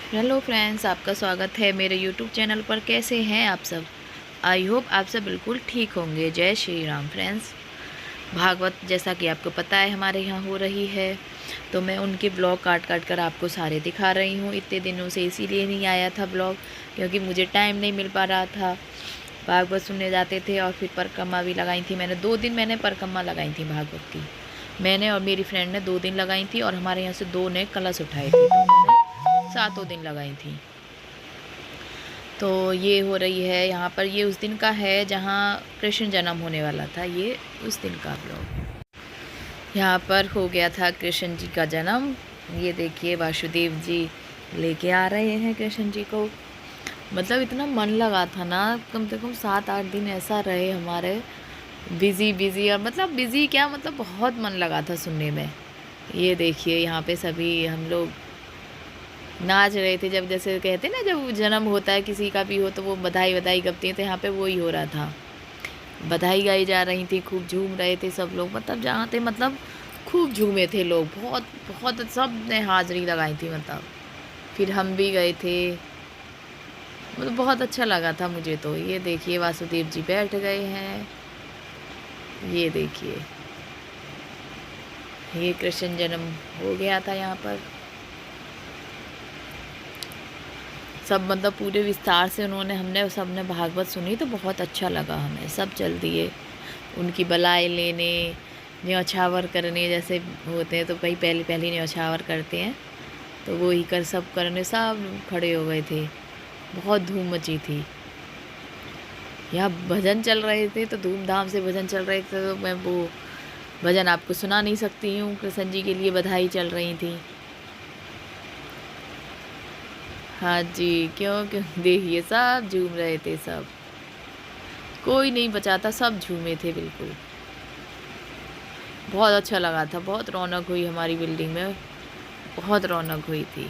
Hello friends, आपका स्वागत है मेरे यूट्यूब चैनल पर। कैसे हैं आप सब? आई होप आप सब बिल्कुल ठीक होंगे। जय श्री राम फ्रेंड्स। भागवत जैसा कि आपको पता है हमारे यहाँ हो रही है, तो मैं उनके ब्लॉग काट काट कर आपको सारे दिखा रही हूँ। इतने दिनों से इसीलिए नहीं आया था ब्लॉग, क्योंकि मुझे टाइम नहीं मिल पा रहा था। भागवत सुनने जाते थे और फिर परिक्रमा भी लगाई थी। मैंने 2 दिन परिक्रमा लगाई थी भागवत की। मैंने और मेरी फ्रेंड ने 2 दिन लगाई थी, और हमारे यहाँ से 2 ने कलश उठाए थे, तो उन्होंने 7 दिन लगाई थी। तो ये हो रही है यहाँ पर। ये उस दिन का है जहाँ कृष्ण जन्म होने वाला था। ये उस दिन का ब्लॉग। यहाँ पर हो गया था कृष्ण जी का जन्म। ये देखिए वासुदेव जी लेके आ रहे हैं कृष्ण जी को। मतलब इतना मन लगा था ना, कम से कम 7-8 दिन ऐसा रहे हमारे बिज़ी बिज़ी। और मतलब बिज़ी क्या, मतलब बहुत मन लगा था सुनने में। ये देखिए यहाँ पे सभी हम लोग नाच रहे थे। जब जैसे कहते हैं ना, जब जन्म होता है किसी का भी हो तो वो बधाई बधाई करते हैं, तो यहाँ पे वही हो रहा था। बधाई गाई जा रही थी, खूब झूम रहे थे सब लोग। मतलब जहाँ थे, मतलब खूब झूमे थे लोग, बहुत बहुत सब ने हाज़िरी लगाई थी मतलब। फिर हम भी गए थे, मतलब बहुत अच्छा लगा था मुझे तो। ये देखिए वासुदेव जी बैठ गए हैं। ये देखिए, ये कृष्ण जन्म हो गया था यहाँ पर। सब मतलब पूरे विस्तार से हमने सबने भागवत सुनी, तो बहुत अच्छा लगा हमें। सब चल दिए उनकी बलाई लेने, न्यौछावर करने जैसे होते हैं, तो भाई पहले पहले न्यौछावर करते हैं, तो वो ही कर सब करने सब खड़े हो गए थे। बहुत धूम मची थी। यहाँ भजन चल रहे थे, तो धूमधाम से भजन चल रहे थे, तो मैं वो भजन आपको सुना नहीं सकती हूँ। कृष्ण जी के लिए बधाई चल रही थी। हाँ जी, क्यों क्यों देखिए सब झूम रहे थे सब, कोई नहीं बचा था, सब झूमे थे बिल्कुल। बहुत अच्छा लगा था, बहुत रौनक हुई हमारी बिल्डिंग में, बहुत रौनक हुई थी।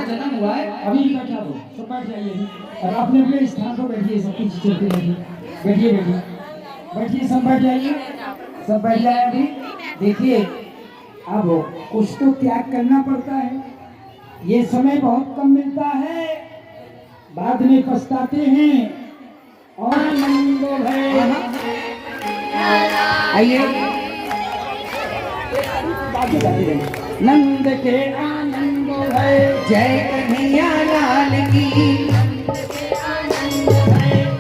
जन्म हुआ है, अभी बैठा दो, सब बैठ जाइए और अपने अपने स्थान पर बैठिए। सब कुछ चलते रहिए, बैठिए बैठिए बैठिए, सब बैठ जाइए, सब बैठ जाए। अभी देखिए, अब कुछ तो त्याग करना पड़ता है। ये समय बहुत कम मिलता है, बाद में पछताते हैं। और नंदो है, आइए नंद के आनंद है, जय कन्हैया लाल की,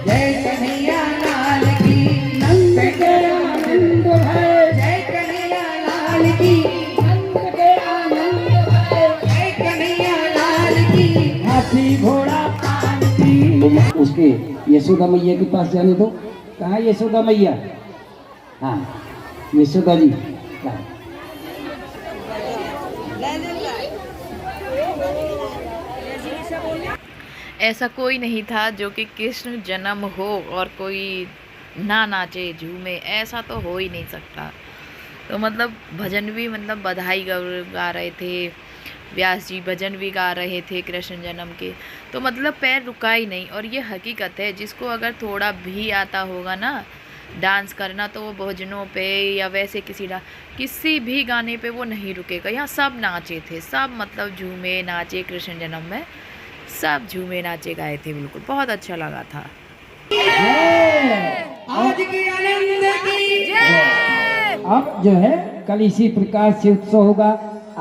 जय कन्हैया लाल की। नंद के आनंद है, जय कन्हैया लाल की, नंद के आनंद है, जय कन्हैया लाल की। हाथी घोड़ा पालकी। उसके यशोदा मैया के पास जाने दो। कहाँ यशोदा मैया? हाँ, यशोदा जी ऐसा कोई नहीं था जो कि कृष्ण जन्म हो और कोई ना नाचे झूमे, ऐसा तो हो ही नहीं सकता। तो मतलब भजन भी, मतलब बधाई गा रहे थे, व्यास जी भजन भी गा रहे थे कृष्ण जन्म के। तो मतलब पैर रुका ही नहीं। और ये हकीकत है, जिसको अगर थोड़ा भी आता होगा ना, डांस करना, तो वो भोजनों पे या वैसे किसी भी गाने पे वो नहीं रुकेगा। यहाँ सब नाचे थे, सब मतलब झूमे नाचे, कृष्ण जन्म में सब झूमे नाचे गाए थे, बिल्कुल बहुत अच्छा लगा था। आज की आनंद की जय। अब जो है कल इसी प्रकार से उत्सव होगा।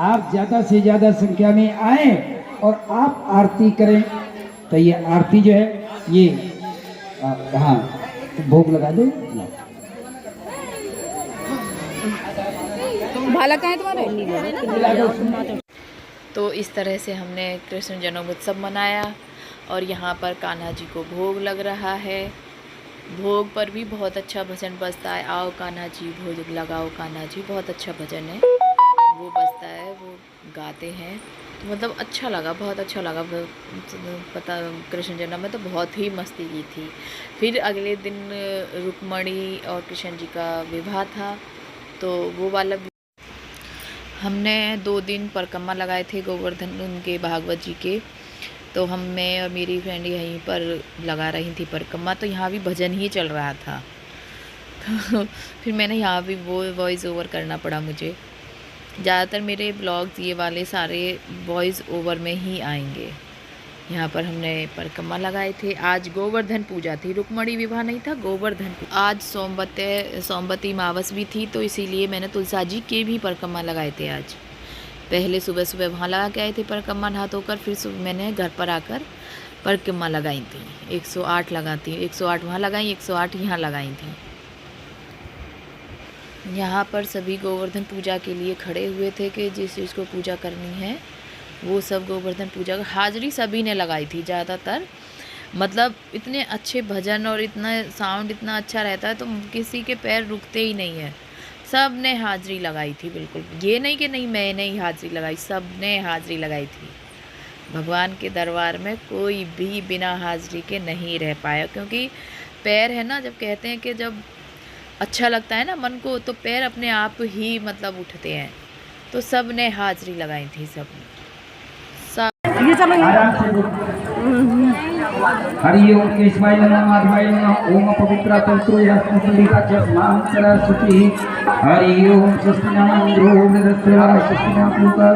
आप ज्यादा से ज्यादा संख्या में आए और आप आरती करें। तो ये आरती जो है ये हाँ भोग लगा दे। भाला कहाँ है तुम्हारे? तो इस तरह से हमने कृष्ण जन्मोत्सव मनाया और यहाँ पर कान्हा जी को भोग लग रहा है। भोग पर भी बहुत अच्छा भजन बजता है, आओ कान्हा जी भोग लगाओ कान्हा जी, बहुत अच्छा भजन है वो बजता है, वो गाते हैं। तो मतलब अच्छा लगा, बहुत अच्छा लगा। पता कृष्ण जन्म में तो बहुत ही मस्ती की थी। फिर अगले दिन रुक्मणी और कृष्ण जी का विवाह था, तो वो वाला हमने 2 दिन परिक्रमा लगाए थे गोवर्धन उनके भागवत जी के। तो मैं और मेरी फ्रेंड यहीं पर लगा रही थी परिक्रमा, तो यहाँ भी भजन ही चल रहा था। तो फिर मैंने यहाँ भी वो वॉइस ओवर करना पड़ा मुझे। ज़्यादातर मेरे ब्लॉग्स ये वाले सारे वॉइस ओवर में ही आएंगे। यहाँ पर हमने परिक्रमा लगाए थे। आज गोवर्धन पूजा थी, रुक्मणी विवाह नहीं था, गोवर्धन। आज सोमवती मावस भी थी, तो इसीलिए मैंने तुलसा जी के भी परिक्रमा लगाए थे आज। पहले सुबह सुबह वहाँ लगा के आए थे परिक्रमा नहा धोकर, फिर मैंने घर पर आकर परिक्रमा लगाई थी। 108 लगाती, 108 वहाँ लगाई, 108 यहाँ लगाई थी। यहाँ पर सभी गोवर्धन पूजा के लिए खड़े हुए थे कि जिस चीज़ को पूजा करनी है वो सब गोवर्धन पूजा का हाजिरी सभी ने लगाई थी ज़्यादातर। मतलब इतने अच्छे भजन और इतना साउंड इतना अच्छा रहता है तो किसी के पैर रुकते ही नहीं है। सब ने हाजिरी लगाई थी, बिल्कुल ये नहीं कि नहीं मैंने ही हाजिरी लगाई, सब ने हाजिरी लगाई थी। भगवान के दरबार में कोई भी बिना हाजिरी के नहीं रह पाया, क्योंकि पैर है ना, जब कहते हैं कि जब अच्छा लगता है ना मन को तो पैर अपने आप ही मतलब उठते हैं। तो सब ने हाजिरी लगाई थी, सब ये चलो हरि ओम केशवाय नमः माधवाय नमः ओम पवित्र पवित्रो यस्मिन् स्नानं सरस्वती हरि ओम स्वस्ति न इंद्रो वृद्धस्वा स्वस्ति न पूर्वा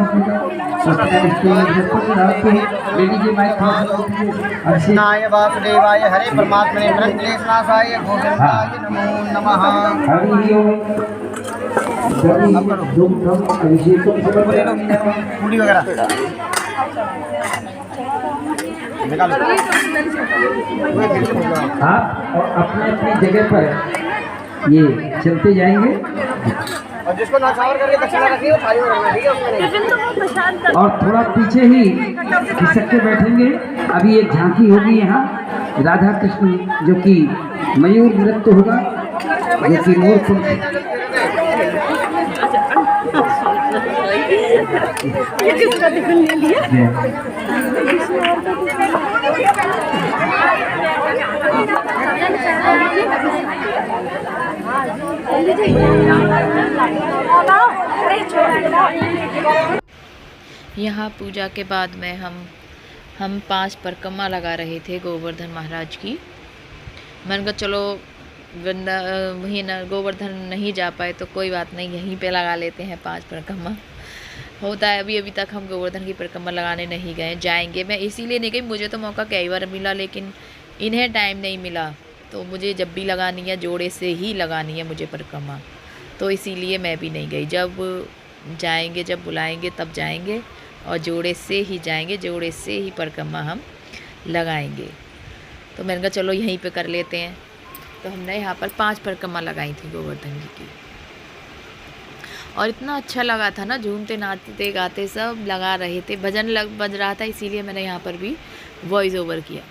स्वस्ति न विष्णुर्वृहस्पतिर्दधातु। लेडी जी माइक कृष्णाय वासुदेवाय हरे परमात्मने प्रणतक्लेशनाशाय गोविंदाय नमो नमः। हरि ओम पूरी वगैरह आप और अपने अपनी जगह पर ये चलते जाएंगे और जिसको नाचावर करके दक्षिणा रखी है थाली में रखना, ठीक है उसमें। और थोड़ा पीछे ही खिसक के बैठेंगे। अभी एक झांकी होगी यहाँ राधा कृष्ण जो कि मयूर नृत्य होगा, जो कि मोर यहाँ पूजा के बाद में हम 5 परिक्रमा लगा रहे थे गोवर्धन महाराज की। मैंने कहा चलो वहीं गोवर्धन नहीं जा पाए तो कोई बात नहीं, यहीं पे लगा लेते हैं 5 परिक्रमा। होता है अभी तक हम गोवर्धन की परिक्रमा लगाने नहीं गए, जाएंगे। मैं इसीलिए नहीं गई, मुझे तो मौका कई बार मिला लेकिन इन्हें टाइम नहीं मिला। तो मुझे जब भी लगानी है जोड़े से ही लगानी है मुझे परिक्रमा, तो इसीलिए मैं भी नहीं गई। जब जाएंगे, जब बुलाएंगे तब जाएंगे और जोड़े से ही जाएंगे, जोड़े से ही परिक्रमा हम लगाएंगे। तो मैंने कहा चलो यहीं पे कर लेते हैं। तो हमने यहाँ पर 5 परिक्रमा लगाई थी गोवर्धन जी की और इतना अच्छा लगा था ना, झूमते नाचते गाते सब लगा रहे थे, भजन बज रहा था, इसीलिए मैंने यहाँ पर भी वॉइस ओवर किया।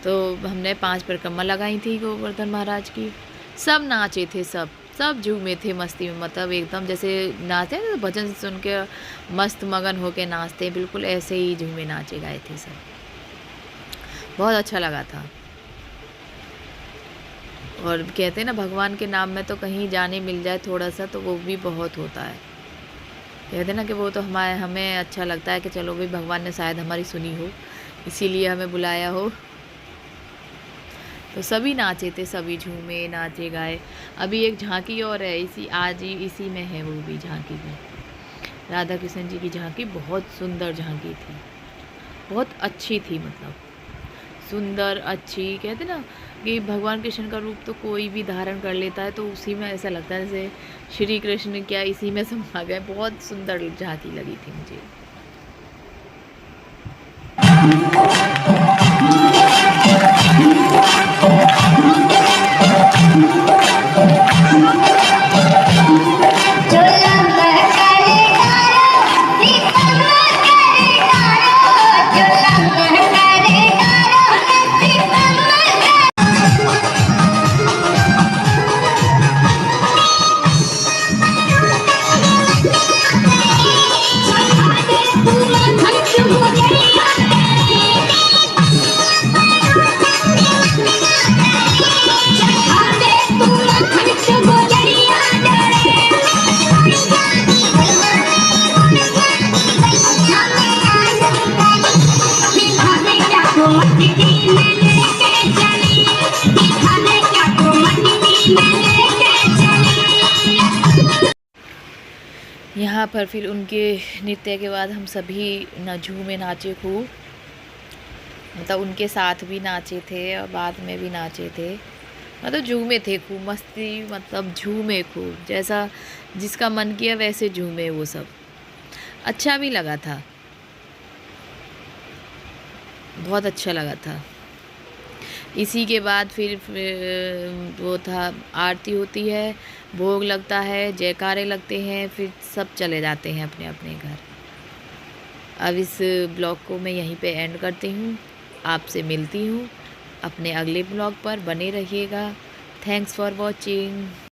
तो हमने 5 परिक्रमा लगाई थी गोवर्धन महाराज की। सब नाचे थे, सब झूमे थे मस्ती में, मतलब एकदम जैसे नाचते हैं तो भजन सुन के मस्त मगन होके नाचते, बिल्कुल ऐसे ही झूमे नाचे गाए थे सब। बहुत अच्छा लगा था। और कहते हैं ना भगवान के नाम में तो कहीं जाने मिल जाए थोड़ा सा तो वो भी बहुत होता है। कहते हैं ना कि वो तो हमें अच्छा लगता है कि चलो भाई भगवान ने शायद हमारी सुनी हो, इसीलिए हमें बुलाया हो। तो सभी नाचे थे, सभी झूमे नाचे गाए। अभी एक झांकी और है, आज ही इसी में है वो भी झांकी भी। राधा कृष्ण जी की झांकी बहुत सुंदर झांकी थी, बहुत अच्छी थी, मतलब सुंदर अच्छी। कहते ना कि भगवान कृष्ण का रूप तो कोई भी धारण कर लेता है, तो उसी में ऐसा लगता है जैसे श्री कृष्ण क्या इसी में समा गए। बहुत सुंदर झांकी लगी थी मुझे। यहाँ पर फिर उनके नृत्य के बाद हम सभी झूमे नाचे खूब, मतलब उनके साथ भी नाचे थे और बाद में भी नाचे थे, मतलब झूमे थे खूब, मस्ती मतलब झूमे खूब, जैसा जिसका मन किया वैसे झूमे वो सब। अच्छा भी लगा था, बहुत अच्छा लगा था। इसी के बाद फिर वो था आरती होती है, भोग लगता है, जयकारे लगते हैं, फिर सब चले जाते हैं अपने अपने घर। अब इस ब्लॉग को मैं यहीं पे एंड करती हूँ, आपसे मिलती हूँ अपने अगले ब्लॉग पर। बने रहिएगा। Thanks for watching.